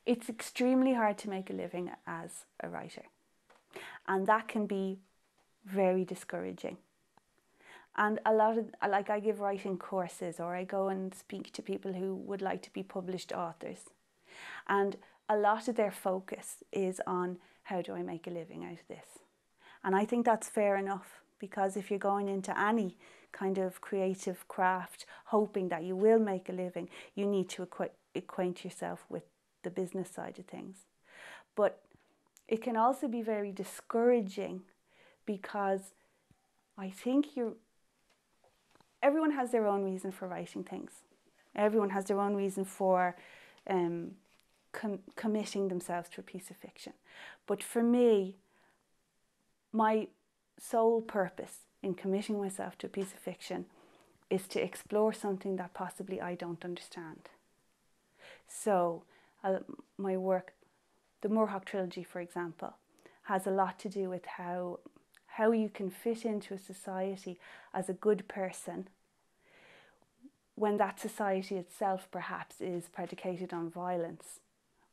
It's extremely hard to make a living as a writer, and that can be very discouraging. And a lot of, like, I give writing courses, or I go and speak to people who would like to be published authors, and a lot of their focus is on, how do I make a living out of this? And I think that's fair enough, because if you're going into any kind of creative craft hoping that you will make a living, you need to acquaint yourself with the business side of things. But it can also be very discouraging, because I think everyone has their own reason for writing things. Everyone has their own reason for committing themselves to a piece of fiction. But for me, my sole purpose in committing myself to a piece of fiction is to explore something that possibly I don't understand. So my work, the Moorhawk trilogy, for example, has a lot to do with how you can fit into a society as a good person when that society itself perhaps is predicated on violence,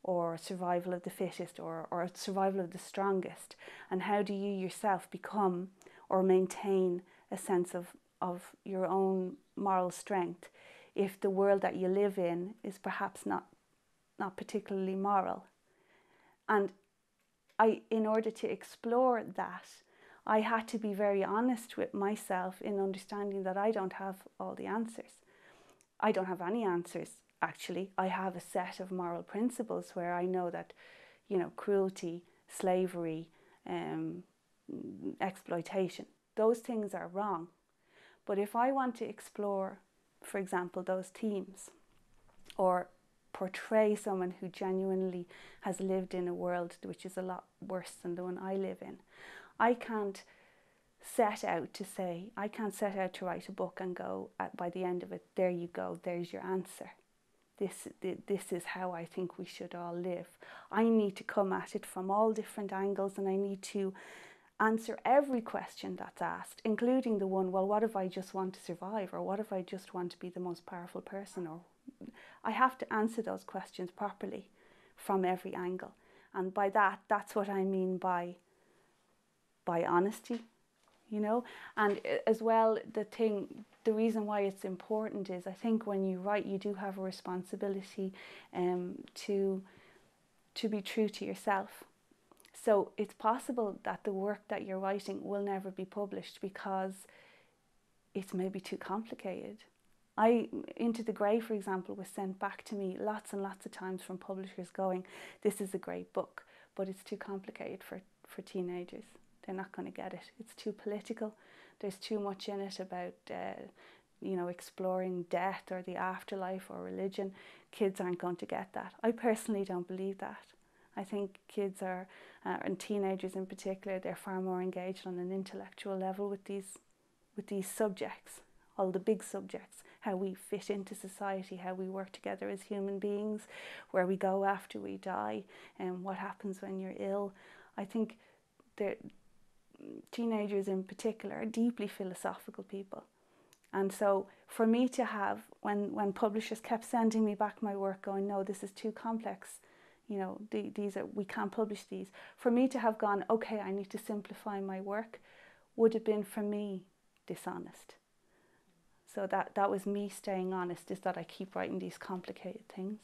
or survival of the fittest, or survival of the strongest. And how do you yourself become or maintain a sense of your own moral strength if the world that you live in is perhaps not particularly moral? And in order to explore that, I had to be very honest with myself in understanding that I don't have all the answers. I don't have any answers, actually. I have a set of moral principles where I know that, cruelty, slavery, exploitation, those things are wrong. But if I want to explore, for example, those themes, or portray someone who genuinely has lived in a world which is a lot worse than the one I live in, I can't set out to write a book and go, by the end of it, there you go, there's your answer. This is how I think we should all live. I need to come at it from all different angles, and I need to answer every question that's asked, including the one, well, what if I just want to survive? Or what if I just want to be the most powerful person? Or I have to answer those questions properly from every angle. And by that's what I mean by honesty, And as well, the reason why it's important is, I think when you write, you do have a responsibility to be true to yourself. So it's possible that the work that you're writing will never be published because it's maybe too complicated. Into the Grey, for example, was sent back to me lots and lots of times from publishers going, this is a great book, but it's too complicated for teenagers. They're not going to get it. It's too political. There's too much in it about, exploring death or the afterlife or religion. Kids aren't going to get that. I personally don't believe that. I think kids are, and teenagers in particular, they're far more engaged on an intellectual level with these subjects, all the big subjects, how we fit into society, how we work together as human beings, where we go after we die, and what happens when you're ill. I think teenagers in particular are deeply philosophical people. And so for me to have, when publishers kept sending me back my work going, no, this is too complex, we can't publish these. For me to have gone, okay, I need to simplify my work, would have been, for me, dishonest. So that was me staying honest, is that I keep writing these complicated things.